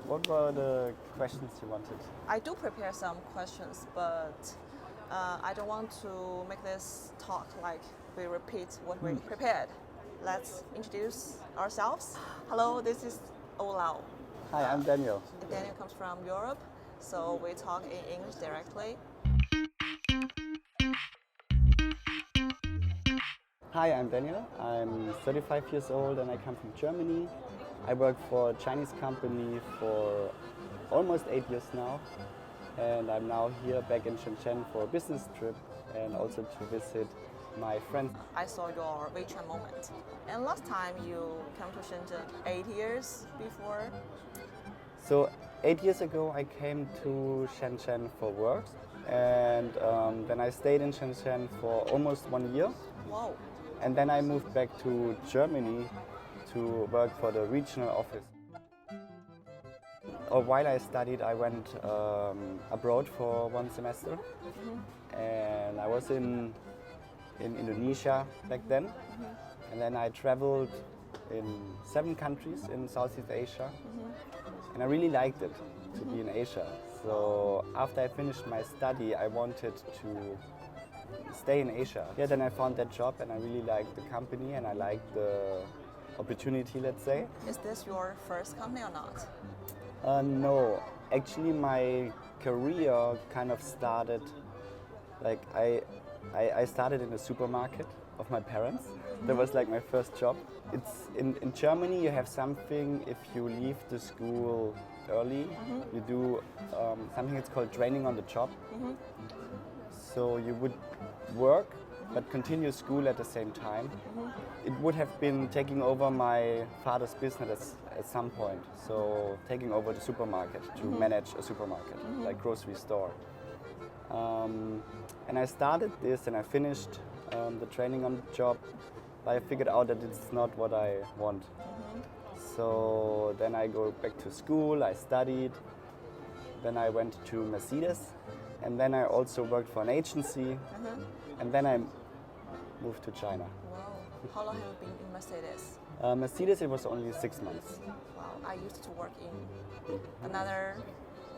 What were the questions you wanted? I do prepare some questions, but I don't want to make this talk like we repeat what we prepared. Let's introduce ourselves. Hello, this is Olao. Hi, I'm Daniel. Daniel comes from Europe, so we talk in English directly. Hi, I'm Daniel. I'm 35 years old and I come from Germany. I work for a Chinese company for almost 8 years now. And I'm now here back in Shenzhen for a business trip and also to visit my friends. I saw your WeChat moment. And last time you came to Shenzhen 8 years before. So 8 years ago I came to Shenzhen for work. And then I stayed in Shenzhen for almost 1 year. Wow. And then I moved back to Germany to work for the regional office. While I studied, I went abroad for 1 semester. And I was in Indonesia back then. And then I traveled in 7 countries in Southeast Asia. And I really liked it to be in Asia. So after I finished my study, I wanted to stay in Asia. Yeah, then I found that job and I really liked the company and I liked the opportunity, let's say. Is this your first company or not? No, actually my career kind of started, like I started in a supermarket of my parents. That was like my first job. It's in Germany you have something if you leave the school early, you do something that's called training on the job. So you would work but continue school at the same time. It would have been taking over my father's business at some point. So taking over the supermarket to manage a supermarket, like grocery store. And I started this and I finished the training on the job, but I figured out that it's not what I want. So then I go back to school, I studied, then I went to Mercedes, and then I also worked for an agency, and then I moved to China. Wow. How long have you been in Mercedes? Mercedes, it was only 6 months. Wow. I used to work in another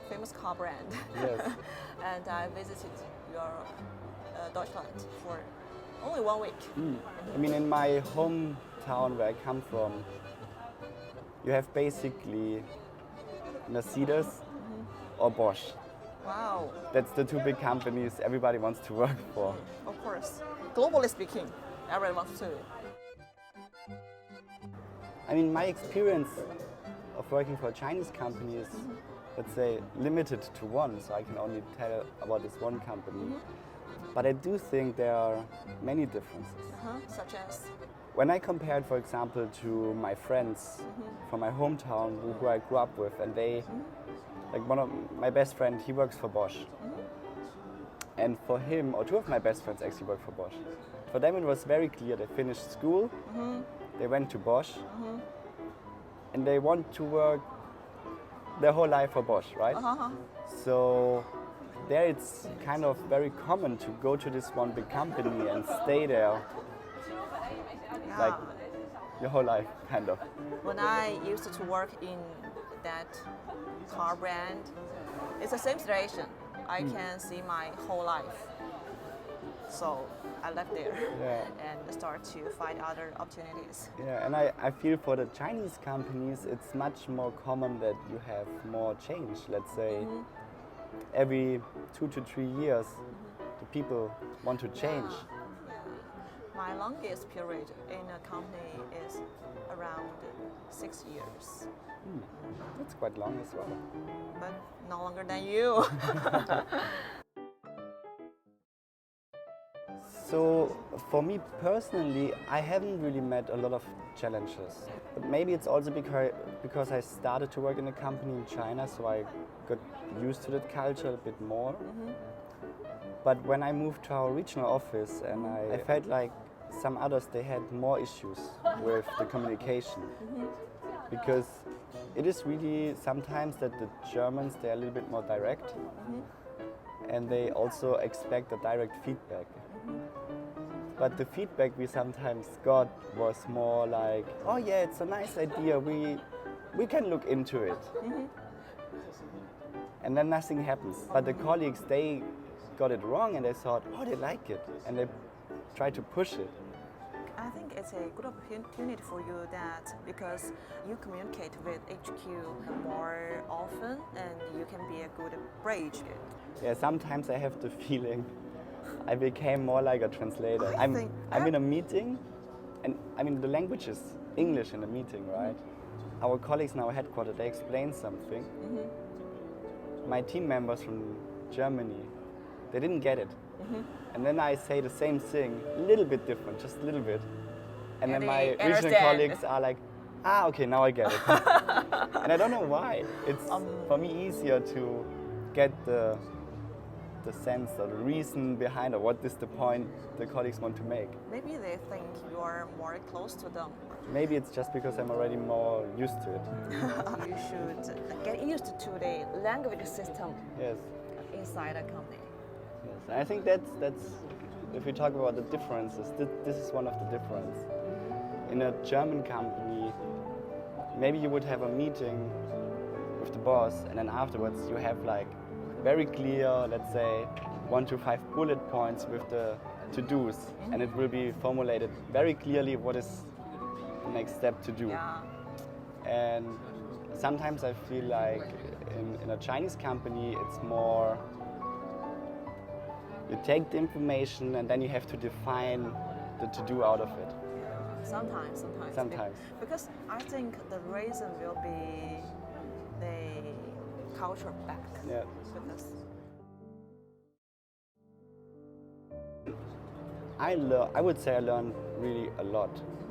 famous car brand. Yes. And I visited Europe, Deutschland for only 1 week. I mean, in my hometown where I come from, you have basically Mercedes or Bosch. Wow. That's the 2 big companies everybody wants to work for. Of course. Globally speaking, everyone wants to. I mean, my experience of working for a Chinese company is, let's say, limited to one, so I can only tell about this one company. But I do think there are many differences. Such as? When I compared, for example, to my friends from my hometown who I grew up with, and they, like one of my best friend, he works for Bosch. And for him, or 2 of my best friends actually work for Bosch. For them it was very clear, they finished school, they went to Bosch, and they want to work their whole life for Bosch, right? So there it's kind of very common to go to this one big company and stay there like your whole life, kind of. When I used to work in that car brand, it's the same situation. I can see my whole life. So I left there and start to find other opportunities. Yeah, and I feel for the Chinese companies, it's much more common that you have more change. Let's say every 2 to 3 years, the people want to change. My longest period in a company is around 6 years. That's quite long as well. But no longer than you. So for me personally, I haven't really met a lot of challenges. But maybe it's also because I started to work in a company in China, so I got used to that culture a bit more. But when I moved to our regional office, and I felt like some others, they had more issues with the communication. Because it is really sometimes that the Germans, they're a little bit more direct. And they also expect a direct feedback. But the feedback we sometimes got was more like, oh yeah, it's a nice idea, we we can look into it. And then nothing happens. But the colleagues, they got it wrong and they thought, oh, they like it. And they tried to push it. I think it's a good opportunity for you that because you communicate with HQ more often and you can be a good bridge. Yeah, sometimes I have the feeling I became more like a translator. I'm in a meeting, and I mean the language is English in a meeting, right? Our colleagues now headquartered, they explain something. My team members from Germany, they didn't get it. And then I say the same thing, a little bit different, just a little bit. And then my regional colleagues are like, ah, okay, now I get it. And I don't know why. It's for me easier to get the sense or the reason behind it. What is the point the colleagues want to make? Maybe they think you are more close to them. Maybe it's just because I'm already more used to it. You should get used to the language system Yes. inside a company. Yes. And I think that's if we talk about the differences, this is one of the differences. In a German company, maybe you would have a meeting with the boss, and then afterwards you have like very clear, let's say, 1 to 5 bullet points with the to-dos, and it will be formulated very clearly what is the next step to do. Yeah. And sometimes I feel like in a Chinese company, it's more, you take the information and then you have to define the to-do out of it. Sometimes. Because I think the reason will be the culture back. Yeah. Because I would say I learned really a lot.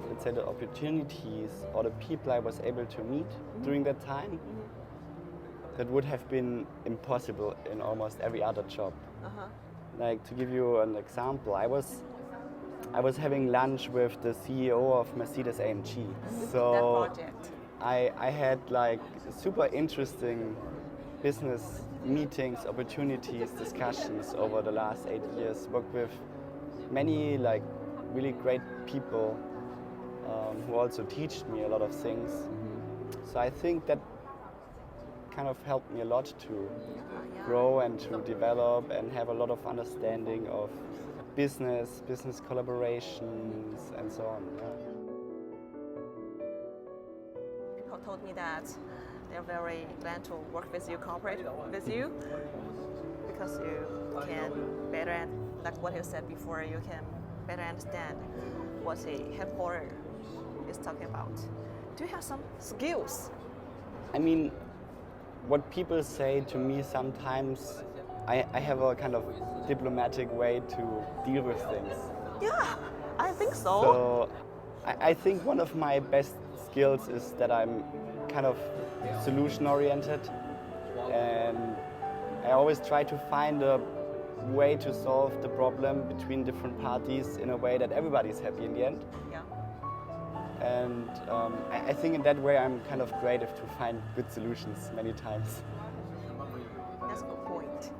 Let's say the opportunities or the people I was able to meet during that time, that would have been impossible in almost every other job. Like, to give you an example, I was having lunch with the CEO of Mercedes-AMG. So that project. I had like super interesting business meetings, opportunities, discussions over the last 8 years. Worked with many like really great people who also taught me a lot of things. So I think that kind of helped me a lot to grow and to develop and have a lot of understanding of business collaborations and so on. Yeah. People told me that they're very glad to work with you, cooperate with you, because you can better, like what you said before, you can better understand what a headquarter is talking about. Do you have some skills? I mean, what people say to me sometimes, I have a kind of diplomatic way to deal with things. Yeah, I think so. So I think one of my best skills is that I'm kind of solution oriented, and I always try to find a way to solve the problem between different parties in a way that everybody's happy in the end. Yeah. And I think in that way I'm kind of creative to find good solutions many times. That's a good point.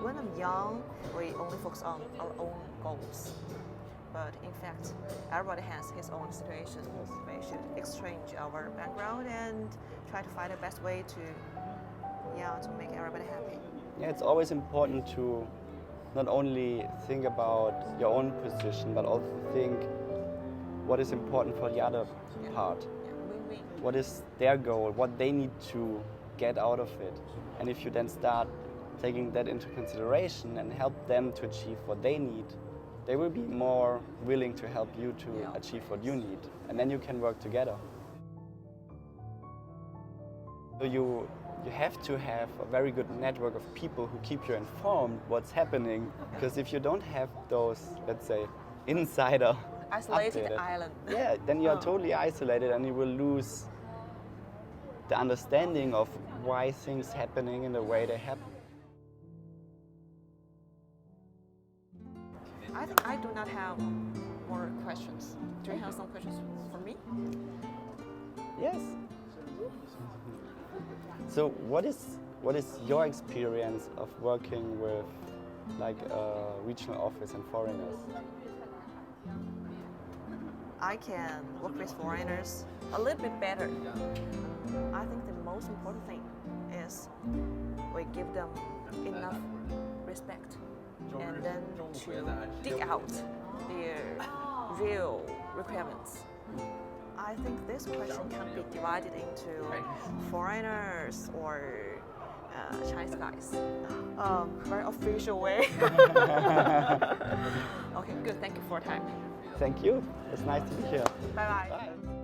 When I'm young, we only focus on our own goals. But in fact, everybody has his own situation. We should exchange our background and try to find the best way to make everybody happy. Yeah, it's always important to not only think about your own position, but also think what is important for the other part. Yeah, win-win. What is their goal, what they need to get out of it. And if you then start taking that into consideration and help them to achieve what they need, they will be more willing to help you to achieve what you need. And then you can work together. So you have to have a very good network of people who keep you informed what's happening. Because if you don't have those, let's say, insider Isolated updated, island. yeah, then you're totally isolated and you will lose the understanding of why things happening in the way they happen. I think I do not have more questions. Do you have some questions for me? Yes. So what is your experience of working with like a regional office and foreigners? I can work with foreigners a little bit better. I think the most important thing is we give them enough respect and then to dig out their real requirements. I think this question can be divided into foreigners or Chinese guys. Very official way. Okay, good. Thank you for your time. Thank you. It's nice to be here. Bye bye. Bye.